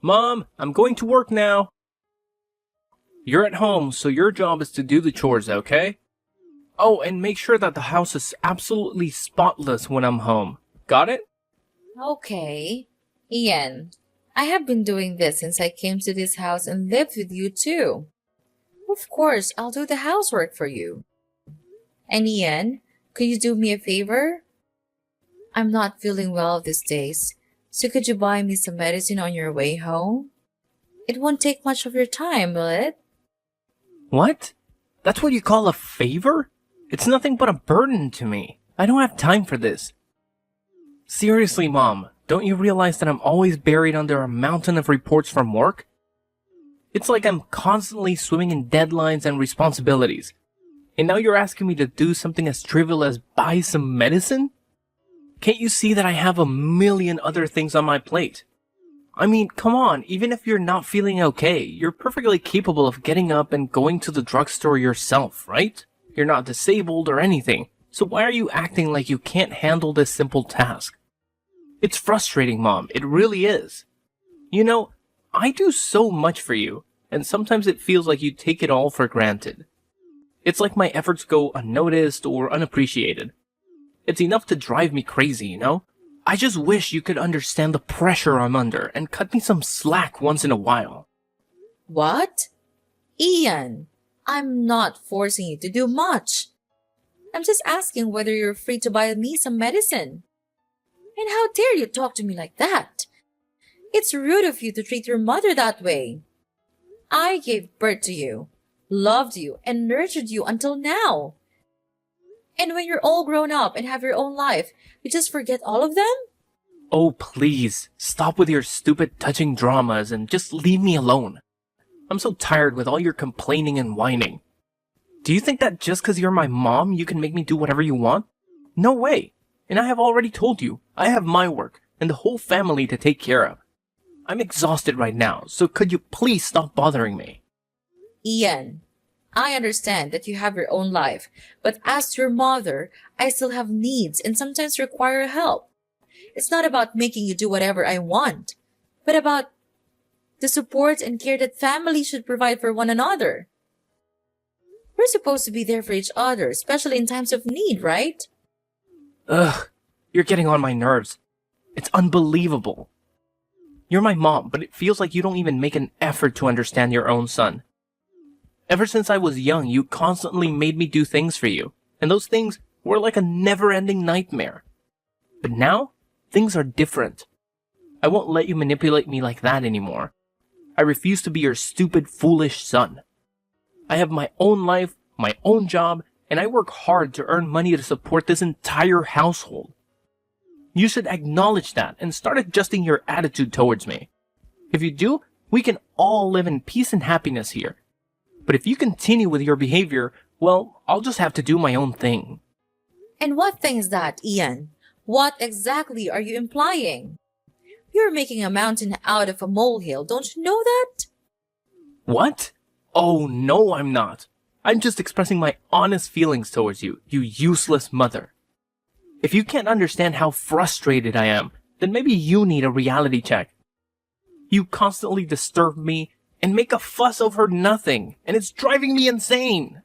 Mom, I'm going to work now. You're at home, so your job is to do the chores, okay? Oh, and make sure that the house is absolutely spotless when I'm home. Got it? Okay. Ian, I have been doing this since I came to this house and lived with you too. Of course, I'll do the housework for you. And Ian, could you do me a favor? I'm not feeling well these days, so could you buy me some medicine on your way home? It won't take much of your time, will it? What? That's what you call a favor? It's nothing but a burden to me. I don't have time for this. Seriously, Mom, don't you realize that I'm always buried under a mountain of reports from work? It's like I'm constantly swimming in deadlines and responsibilities. And now you're asking me to do something as trivial as buy some medicine? Can't you see that I have a million other things on my plate? I mean, come on, even if you're not feeling okay, you're perfectly capable of getting up and going to the drugstore yourself, right? You're not disabled or anything, so why are you acting like you can't handle this simple task? It's frustrating, Mom, it really is. You know, I do so much for you, and sometimes it feels like you take it all for granted. It's like my efforts go unnoticed or unappreciated. It's enough to drive me crazy, you know? I just wish you could understand the pressure I'm under and cut me some slack once in a while. What? Ian, I'm not forcing you to do much. I'm just asking whether you're free to buy me some medicine. And how dare you talk to me like that? It's rude of you to treat your mother that way. I gave birth to you, loved you, and nurtured you until now. And when you're all grown up and have your own life, you just forget all of them? Oh, please, stop with your stupid touching dramas and just leave me alone. I'm so tired with all your complaining and whining. Do you think that just because you're my mom, you can make me do whatever you want? No way. And I have already told you, I have my work and the whole family to take care of. I'm exhausted right now, so could you please stop bothering me? Ian, I understand that you have your own life, but as your mother, I still have needs and sometimes require help. It's not about making you do whatever I want, but about the support and care that families should provide for one another. We're supposed to be there for each other, especially in times of need, right? Ugh, you're getting on my nerves. It's unbelievable. You're my mom, but it feels like you don't even make an effort to understand your own son. Ever since I was young, you constantly made me do things for you, and those things were like a never-ending nightmare. But now, things are different. I won't let you manipulate me like that anymore. I refuse to be your stupid, foolish son. I have my own life, my own job, and I work hard to earn money to support this entire household. You should acknowledge that and start adjusting your attitude towards me. If you do, we can all live in peace and happiness here. But if you continue with your behavior, well, I'll just have to do my own thing. And what thing is that, Ian? What exactly are you implying? You're making a mountain out of a molehill, don't you know that? What? Oh, no, I'm not. I'm just expressing my honest feelings towards you, you useless mother. If you can't understand how frustrated I am, then maybe you need a reality check. You constantly disturb me and make a fuss over nothing, and it's driving me insane.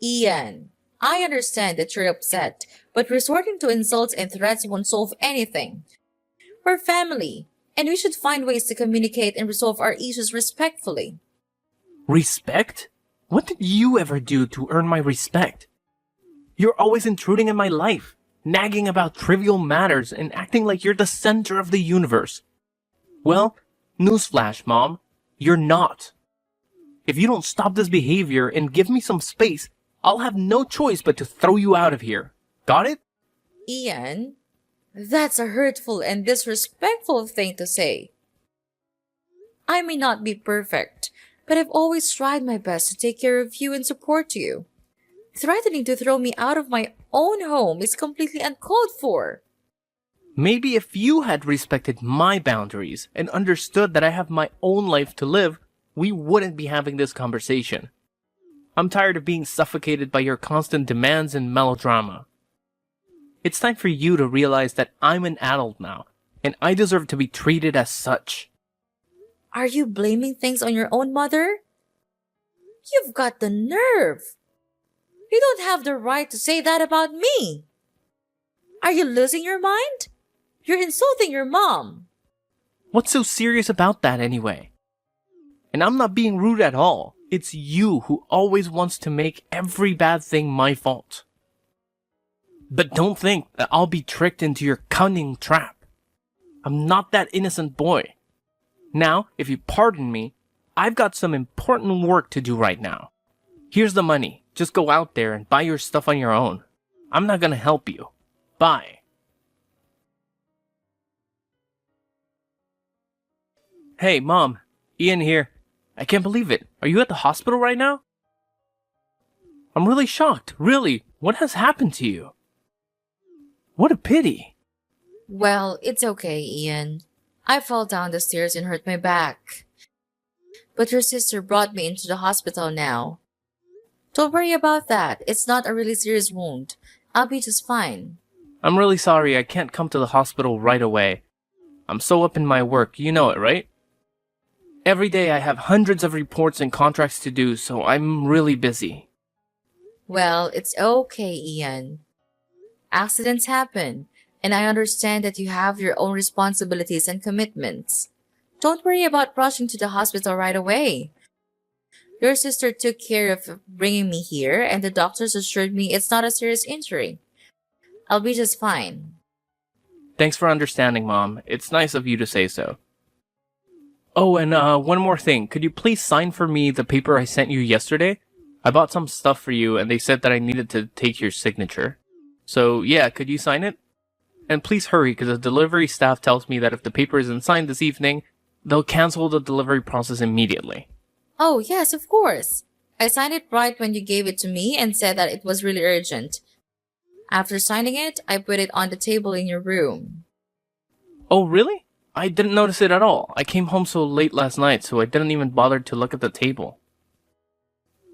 Ian, I understand that you're upset, but resorting to insults and threats won't solve anything. We're family, and we should find ways to communicate and resolve our issues respectfully. Respect? What did you ever do to earn my respect? You're always intruding in my life, nagging about trivial matters and acting like you're the center of the universe. Well, newsflash, Mom, you're not. If you don't stop this behavior and give me some space, I'll have no choice but to throw you out of here. Got it? Ian, that's a hurtful and disrespectful thing to say. I may not be perfect, but I've always tried my best to take care of you and support you. Threatening to throw me out of my own home is completely uncalled for. Maybe if you had respected my boundaries and understood that I have my own life to live, we wouldn't be having this conversation. I'm tired of being suffocated by your constant demands and melodrama. It's time for you to realize that I'm an adult now, and I deserve to be treated as such. Are you blaming things on your own mother? You've got the nerve. You don't have the right to say that about me. Are you losing your mind? You're insulting your mom. What's so serious about that anyway? And I'm not being rude at all. It's you who always wants to make every bad thing my fault. But don't think that I'll be tricked into your cunning trap. I'm not that innocent boy. Now, if you pardon me, I've got some important work to do right now. Here's the money. Just go out there and buy your stuff on your own. I'm not gonna help you. Bye. Hey, Mom. Ian here. I can't believe it. Are you at the hospital right now? I'm really shocked. Really. What has happened to you? What a pity. Well, it's okay, Ian. I fell down the stairs and hurt my back. But your sister brought me into the hospital now. Don't worry about that. It's not a really serious wound. I'll be just fine. I'm really sorry I can't come to the hospital right away. I'm so up in my work, you know it, right? Every day I have hundreds of reports and contracts to do, so I'm really busy. Well, it's okay, Ian. Accidents happen, and I understand that you have your own responsibilities and commitments. Don't worry about rushing to the hospital right away. Your sister took care of bringing me here, and the doctors assured me it's not a serious injury. I'll be just fine. Thanks for understanding, Mom. It's nice of you to say so. Oh, and one more thing. Could you please sign for me the paper I sent you yesterday? I bought some stuff for you, and they said that I needed to take your signature. So, yeah, could you sign it? And please hurry, because the delivery staff tells me that if the paper isn't signed this evening, they'll cancel the delivery process immediately. Oh, yes, of course. I signed it right when you gave it to me and said that it was really urgent. After signing it, I put it on the table in your room. Oh, really? I didn't notice it at all. I came home so late last night, so I didn't even bother to look at the table.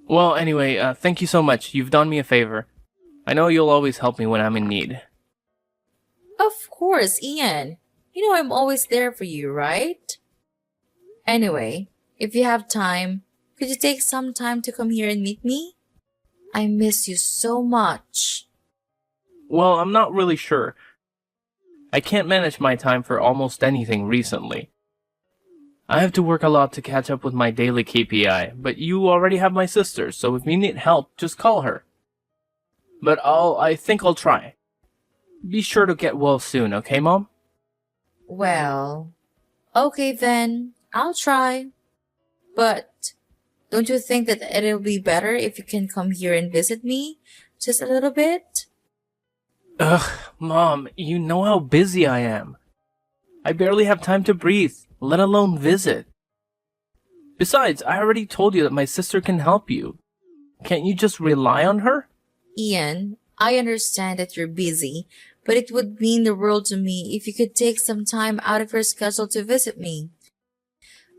Well, anyway, thank you so much. You've done me a favor. I know you'll always help me when I'm in need. Of course, Ian. You know I'm always there for you, right? Anyway, if you have time, could you take some time to come here and meet me? I miss you so much. Well, I'm not really sure. I can't manage my time for almost anything recently. I have to work a lot to catch up with my daily KPI, but you already have my sister, so if you need help, just call her. But I think I'll try. Be sure to get well soon, okay, Mom? Well, okay then, I'll try. But don't you think that it'll be better if you can come here and visit me? Just a little bit? Ugh, Mom, you know how busy I am. I barely have time to breathe, let alone visit. Besides, I already told you that my sister can help you. Can't you just rely on her? Ian, I understand that you're busy, but it would mean the world to me if you could take some time out of your schedule to visit me.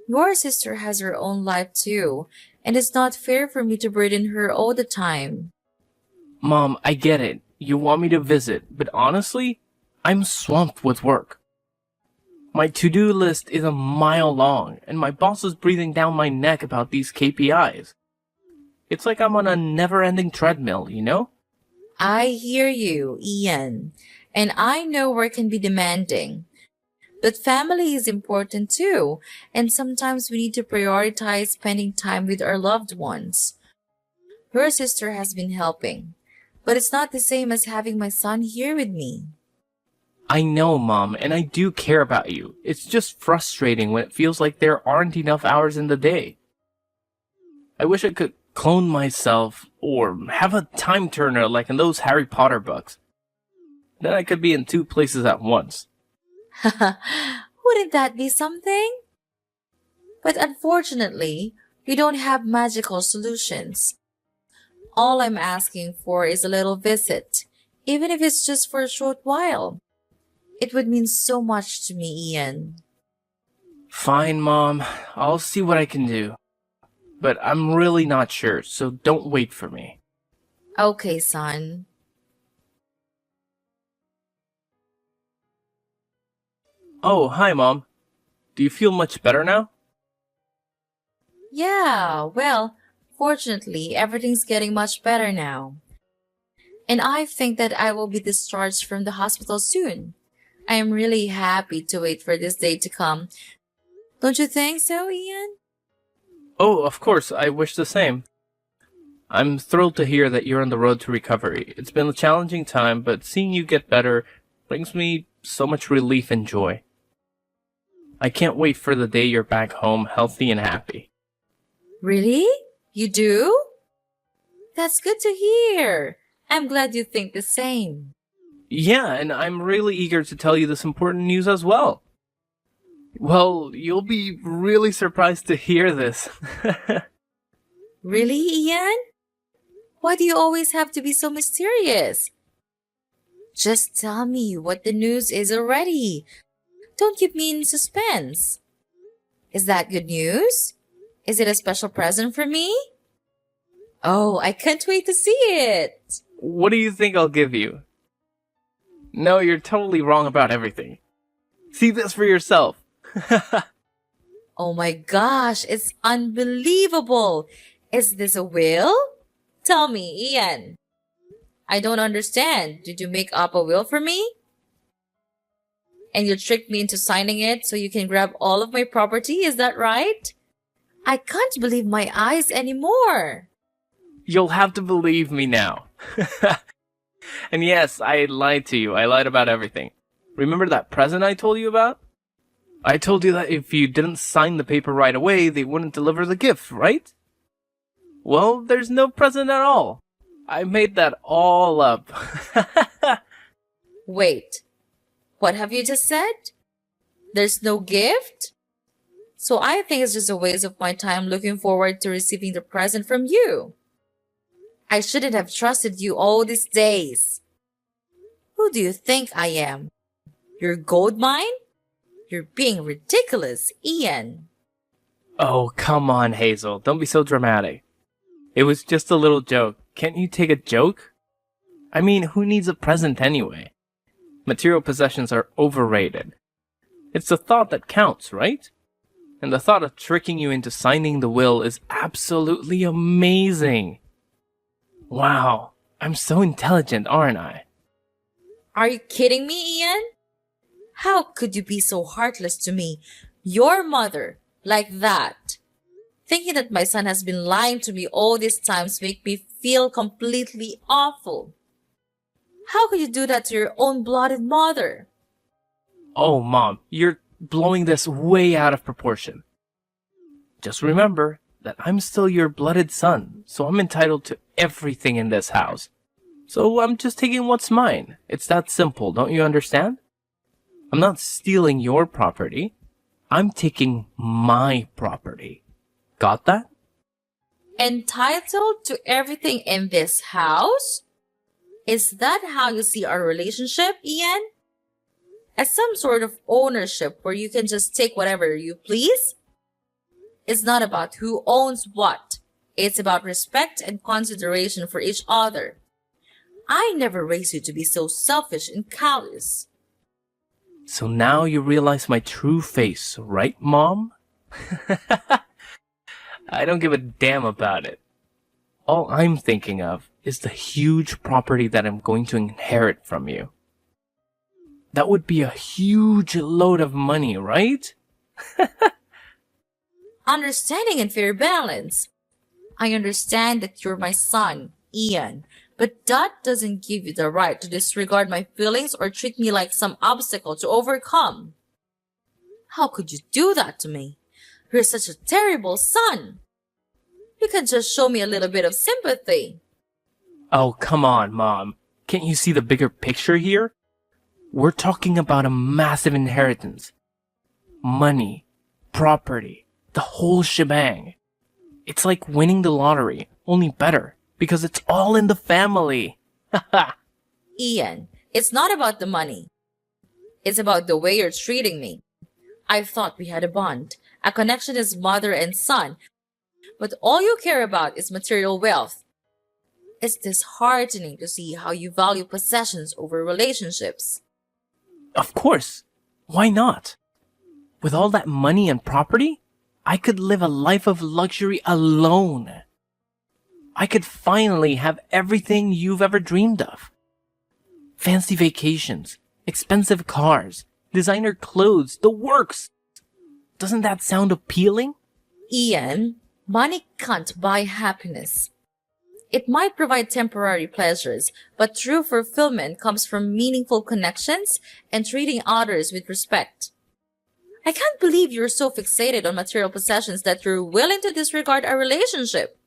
Your sister has her own life too, and it's not fair for me to burden her all the time. Mom, I get it. You want me to visit, but honestly, I'm swamped with work. My to-do list is a mile long, and my boss is breathing down my neck about these KPIs. It's like I'm on a never-ending treadmill, you know? I hear you, Ian, and I know work can be demanding. But family is important too, and sometimes we need to prioritize spending time with our loved ones. Your sister has been helping, but it's not the same as having my son here with me. I know, Mom, and I do care about you. It's just frustrating when it feels like there aren't enough hours in the day. I wish I could clone myself or have a time turner like in those Harry Potter books. Then I could be in two places at once. Wouldn't that be something? But unfortunately, we don't have magical solutions. All I'm asking for is a little visit, even if it's just for a short while. It would mean so much to me, Ian. Fine, Mom. I'll see what I can do. But I'm really not sure, so don't wait for me. Okay, son. Oh, hi, Mom. Do you feel much better now? Yeah, well, fortunately, everything's getting much better now. And I think that I will be discharged from the hospital soon. I am really happy to wait for this day to come. Don't you think so, Ian? Oh, of course, I wish the same. I'm thrilled to hear that you're on the road to recovery. It's been a challenging time, but seeing you get better brings me so much relief and joy. I can't wait for the day you're back home healthy and happy. Really? You do? That's good to hear. I'm glad you think the same. Yeah, and I'm really eager to tell you this important news as well. Well, you'll be really surprised to hear this. Really, Ian? Why do you always have to be so mysterious? Just tell me what the news is already. Don't keep me in suspense. Is that good news? Is it a special present for me? Oh, I can't wait to see it. What do you think I'll give you? No, you're totally wrong about everything. See this for yourself. Oh my gosh, it's unbelievable. Is this a will? Tell me, Ian. I don't understand. Did you make up a will for me? And you tricked me into signing it so you can grab all of my property, is that right? I can't believe my eyes anymore. You'll have to believe me now. And yes, I lied to you. I lied about everything. Remember that present I told you about? I told you that if you didn't sign the paper right away, they wouldn't deliver the gift, right? Well, there's no present at all. I made that all up. Wait, what have you just said? There's no gift? So I think it's just a waste of my time looking forward to receiving the present from you. I shouldn't have trusted you all these days. Who do you think I am? Your gold mine? You're being ridiculous, Ian. Oh, come on, Hazel. Don't be so dramatic. It was just a little joke. Can't you take a joke? I mean, who needs a present anyway? Material possessions are overrated. It's the thought that counts, right? And the thought of tricking you into signing the will is absolutely amazing. Wow, I'm so intelligent, aren't I? Are you kidding me, Ian? How could you be so heartless to me, your mother, like that? Thinking that my son has been lying to me all these times make me feel completely awful. How could you do that to your own blooded mother? Oh, Mom, you're blowing this way out of proportion. Just remember that I'm still your blooded son, so I'm entitled to everything in this house. So I'm just taking what's mine. It's that simple, don't you understand? I'm not stealing your property. I'm taking my property. Got that? Entitled to everything in this house? Is that how you see our relationship, Ian? As some sort of ownership where you can just take whatever you please? It's not about who owns what. It's about respect and consideration for each other. I never raised you to be so selfish and callous. So now you realize my true face, right, Mom? I don't give a damn about it. All I'm thinking of is the huge property that I'm going to inherit from you. That would be a huge load of money, right? Understanding and fair balance. I understand that you're my son, Ian, but that doesn't give you the right to disregard my feelings or treat me like some obstacle to overcome. How could you do that to me? You're such a terrible son. You can just show me a little bit of sympathy. Oh, come on, Mom. Can't you see the bigger picture here? We're talking about a massive inheritance. Money, property, the whole shebang. It's like winning the lottery, only better, because it's all in the family. Ian, it's not about the money. It's about the way you're treating me. I thought we had a bond, a connection as mother and son, but all you care about is material wealth. It's disheartening to see how you value possessions over relationships. Of course. Why not? With all that money and property, I could live a life of luxury alone. I could finally have everything you've ever dreamed of. Fancy vacations, expensive cars, designer clothes, the works. Doesn't that sound appealing? Ian, money can't buy happiness. It might provide temporary pleasures, but true fulfillment comes from meaningful connections and treating others with respect. I can't believe you're so fixated on material possessions that you're willing to disregard our relationship.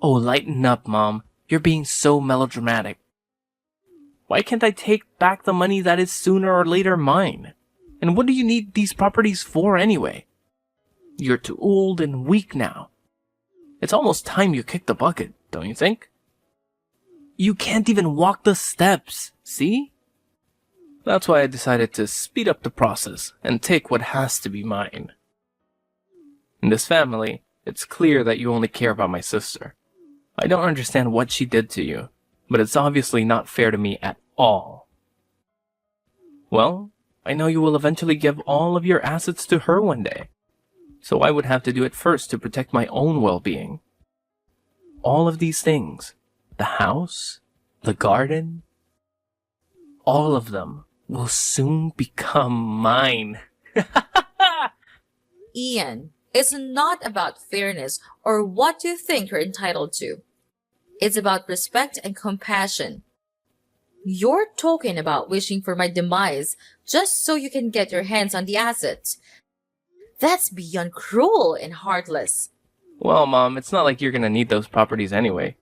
Oh, lighten up, Mom. You're being so melodramatic. Why can't I take back the money that is sooner or later mine? And what do you need these properties for anyway? You're too old and weak now. It's almost time you kicked the bucket, don't you think? You can't even walk the steps, see? That's why I decided to speed up the process and take what has to be mine. In this family, it's clear that you only care about my sister. I don't understand what she did to you, but it's obviously not fair to me at all. Well, I know you will eventually give all of your assets to her one day, so I would have to do it first to protect my own well-being. All of these things, the house, the garden, all of them will soon become mine. Ian, it's not about fairness or what you think you're entitled to. It's about respect and compassion. You're talking about wishing for my demise just so you can get your hands on the assets. That's beyond cruel and heartless. Well, Mom, it's not like you're gonna need those properties anyway.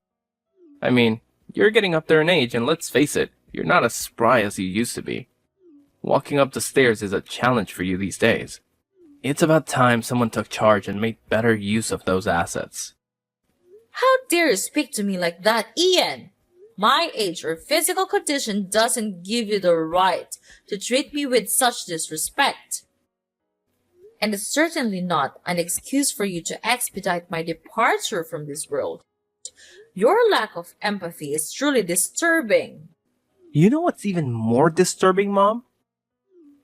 I mean, you're getting up there in age, and let's face it, you're not as spry as you used to be. Walking up the stairs is a challenge for you these days. It's about time someone took charge and made better use of those assets. How dare you speak to me like that, Ian? My age or physical condition doesn't give you the right to treat me with such disrespect. And it's certainly not an excuse for you to expedite my departure from this world. Your lack of empathy is truly disturbing. You know what's even more disturbing, Mom?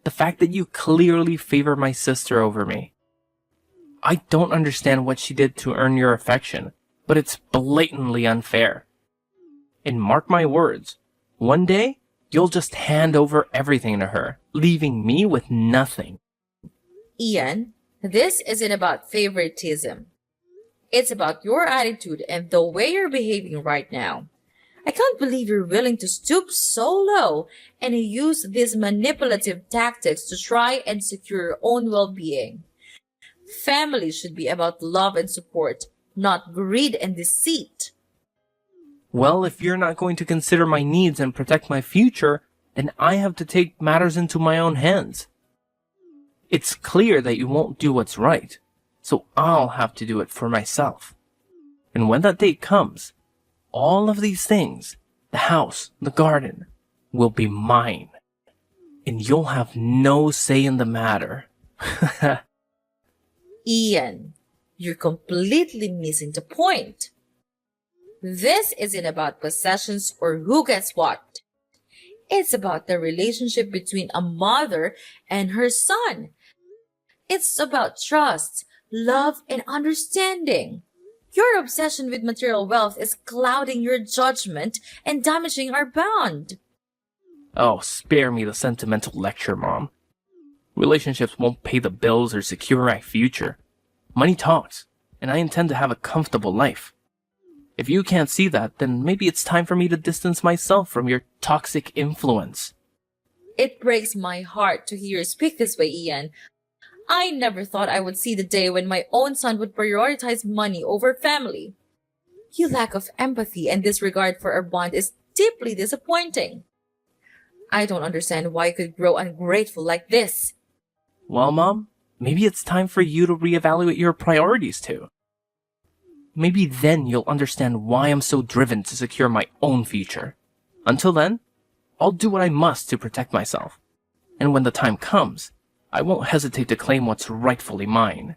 The fact that you clearly favor my sister over me. I don't understand what she did to earn your affection, but it's blatantly unfair. And mark my words, one day, you'll just hand over everything to her, leaving me with nothing. Ian, this isn't about favoritism. It's about your attitude and the way you're behaving right now. I can't believe you're willing to stoop so low and use these manipulative tactics to try and secure your own well-being. Family should be about love and support, not greed and deceit. Well, if you're not going to consider my needs and protect my future, then I have to take matters into my own hands. It's clear that you won't do what's right, so I'll have to do it for myself. And when that date comes, all of these things, the house, the garden, will be mine. And you'll have no say in the matter. Ian, you're completely missing the point. This isn't about possessions or who gets what. It's about the relationship between a mother and her son. It's about trust, love, and understanding. Your obsession with material wealth is clouding your judgment and damaging our bond. Oh, spare me the sentimental lecture, Mom. Relationships won't pay the bills or secure my future. Money talks, and I intend to have a comfortable life. If you can't see that, then maybe it's time for me to distance myself from your toxic influence. It breaks my heart to hear you speak this way, Ian. I never thought I would see the day when my own son would prioritize money over family. Your lack of empathy and disregard for our bond is deeply disappointing. I don't understand why you could grow ungrateful like this. Well, Mom, maybe it's time for you to reevaluate your priorities too. Maybe then you'll understand why I'm so driven to secure my own future. Until then, I'll do what I must to protect myself. And when the time comes, I won't hesitate to claim what's rightfully mine.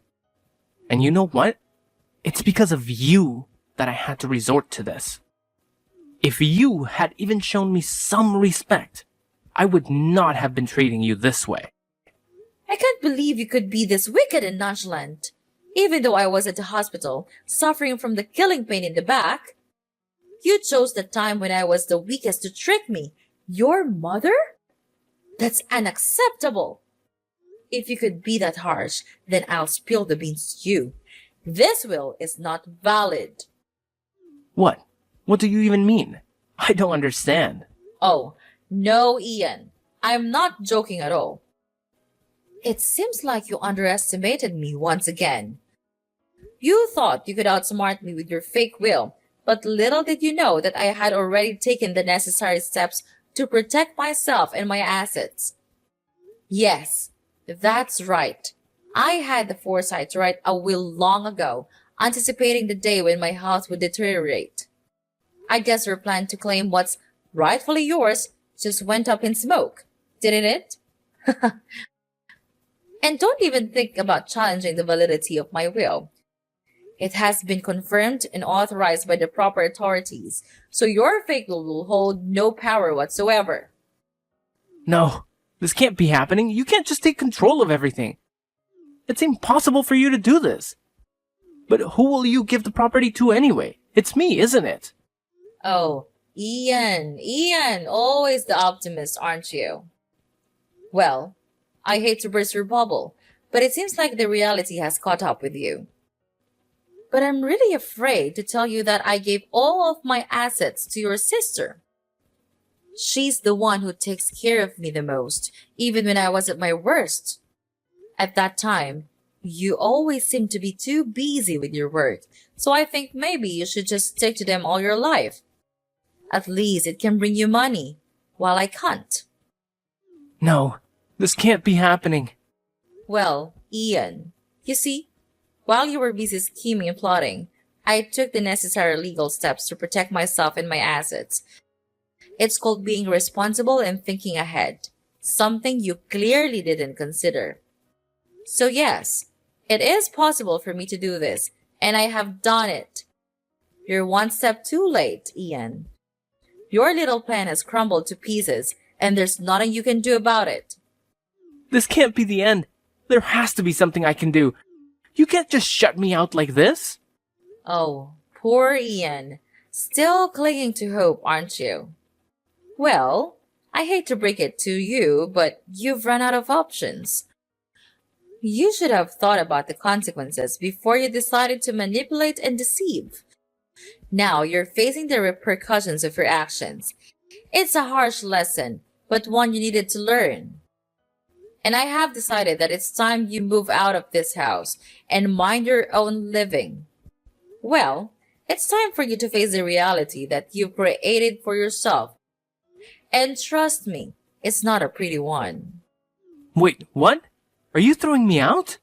And you know what? It's because of you that I had to resort to this. If you had even shown me some respect, I would not have been treating you this way. I can't believe you could be this wicked and nonchalant. Even though I was at the hospital, suffering from the killing pain in the back, you chose the time when I was the weakest to trick me. Your mother? That's unacceptable. If you could be that harsh, then I'll spill the beans to you. This will is not valid. What? What do you even mean? I don't understand. Oh, no, Ian. I'm not joking at all. It seems like you underestimated me once again. You thought you could outsmart me with your fake will, but little did you know that I had already taken the necessary steps to protect myself and my assets. Yes, that's right. I had the foresight to write a will long ago, anticipating the day when my health would deteriorate. I guess your plan to claim what's rightfully yours just went up in smoke, didn't it? And don't even think about challenging the validity of my will. It has been confirmed and authorized by the proper authorities, so your fake will hold no power whatsoever. No, this can't be happening. You can't just take control of everything. It's impossible for you to do this. But who will you give the property to anyway? It's me, isn't it? Oh, Ian, always the optimist, aren't you? Well, I hate to burst your bubble, but it seems like the reality has caught up with you. But I'm really afraid to tell you that I gave all of my assets to your sister. She's the one who takes care of me the most, even when I was at my worst. At that time, you always seemed to be too busy with your work, so I think maybe you should just stick to them all your life. At least it can bring you money, while I can't. No, this can't be happening. Well, Ian, you see, while you were busy scheming and plotting, I took the necessary legal steps to protect myself and my assets. It's called being responsible and thinking ahead, something you clearly didn't consider. So yes, it is possible for me to do this, and I have done it. You're one step too late, Ian. Your little plan has crumbled to pieces, and there's nothing you can do about it. This can't be the end. There has to be something I can do. You can't just shut me out like this. Oh, poor Ian. Still clinging to hope, aren't you? Well, I hate to break it to you, but you've run out of options. You should have thought about the consequences before you decided to manipulate and deceive. Now you're facing the repercussions of your actions. It's a harsh lesson, but one you needed to learn. And I have decided that it's time you move out of this house and mind your own living. Well, it's time for you to face the reality that you've created for yourself. And trust me, it's not a pretty one. Wait, what? Are you throwing me out?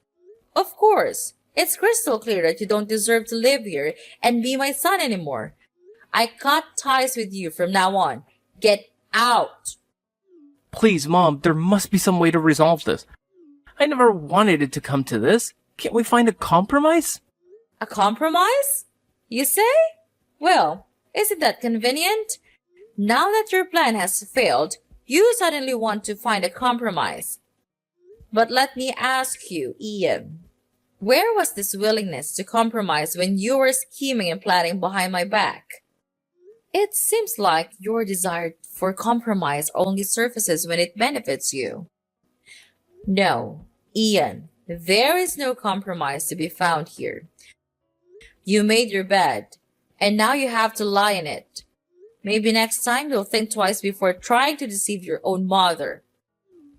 Of course, it's crystal clear that you don't deserve to live here and be my son anymore. I cut ties with you from now on. Get out! Please, Mom, there must be some way to resolve this. I never wanted it to come to this. Can't we find a compromise? A compromise? You say? Well, isn't that convenient? Now that your plan has failed, you suddenly want to find a compromise. But let me ask you, Ian, where was this willingness to compromise when you were scheming and plotting behind my back? It seems like your desire for compromise only surfaces when it benefits you. No, Ian, there is no compromise to be found here. You made your bed, and now you have to lie in it. Maybe next time you'll think twice before trying to deceive your own mother.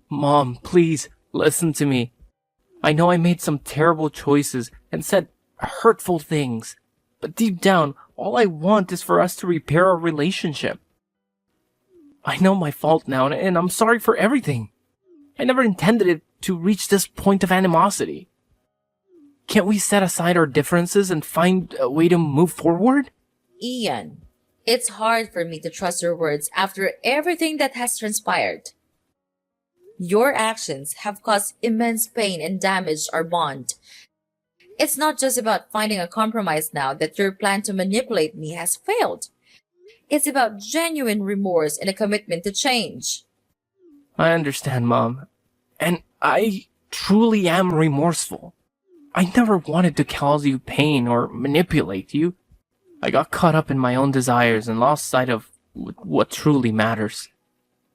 Mom, please, listen to me. I know I made some terrible choices and said hurtful things, but deep down, all I want is for us to repair our relationship. I know my fault now, and I'm sorry for everything. I never intended it to reach this point of animosity. Can't we set aside our differences and find a way to move forward? Ian, it's hard for me to trust your words after everything that has transpired. Your actions have caused immense pain and damaged our bond. It's not just about finding a compromise now that your plan to manipulate me has failed. It's about genuine remorse and a commitment to change. I understand, Mom. And I truly am remorseful. I never wanted to cause you pain or manipulate you. I got caught up in my own desires and lost sight of what truly matters.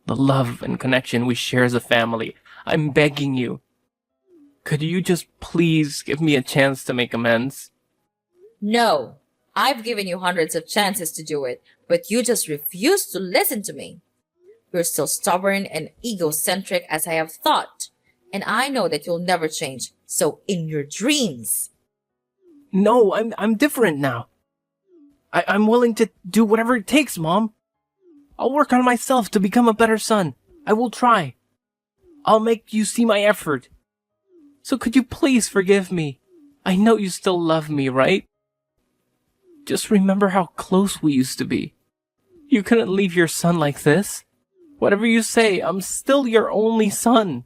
The love and connection we share as a family. I'm begging you. Could you just please give me a chance to make amends? No, I've given you hundreds of chances to do it, but you just refuse to listen to me. You're still stubborn and egocentric as I have thought, and I know that you'll never change, so in your dreams. No, I'm different now. I'm willing to do whatever it takes, Mom. I'll work on myself to become a better son. I will try. I'll make you see my effort. So could you please forgive me? I know you still love me, right? Just remember how close we used to be. You couldn't leave your son like this. Whatever you say, I'm still your only son.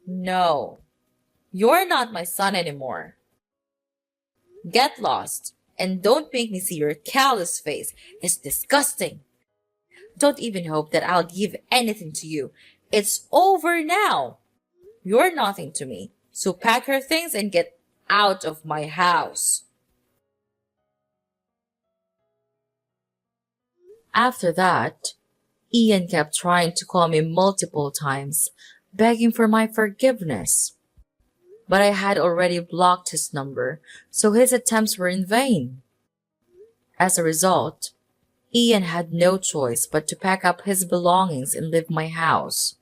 No, you're not my son anymore. Get lost, and don't make me see your callous face. It's disgusting. Don't even hope that I'll give anything to you. It's over now. You're nothing to me, so pack your things and get out of my house. After that, Ian kept trying to call me multiple times, begging for my forgiveness. But I had already blocked his number, so his attempts were in vain. As a result, Ian had no choice but to pack up his belongings and leave my house.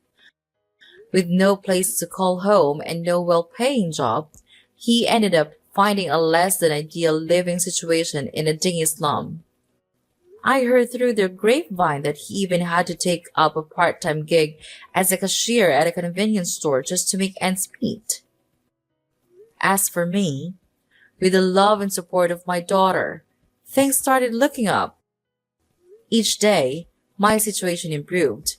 With no place to call home and no well-paying job, he ended up finding a less than ideal living situation in a dingy slum. I heard through the grapevine that he even had to take up a part-time gig as a cashier at a convenience store just to make ends meet. As for me, with the love and support of my daughter, things started looking up. Each day, my situation improved,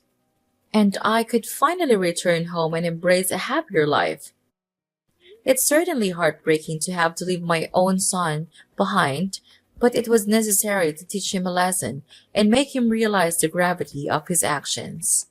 and I could finally return home and embrace a happier life. It's certainly heartbreaking to have to leave my own son behind, but it was necessary to teach him a lesson and make him realize the gravity of his actions.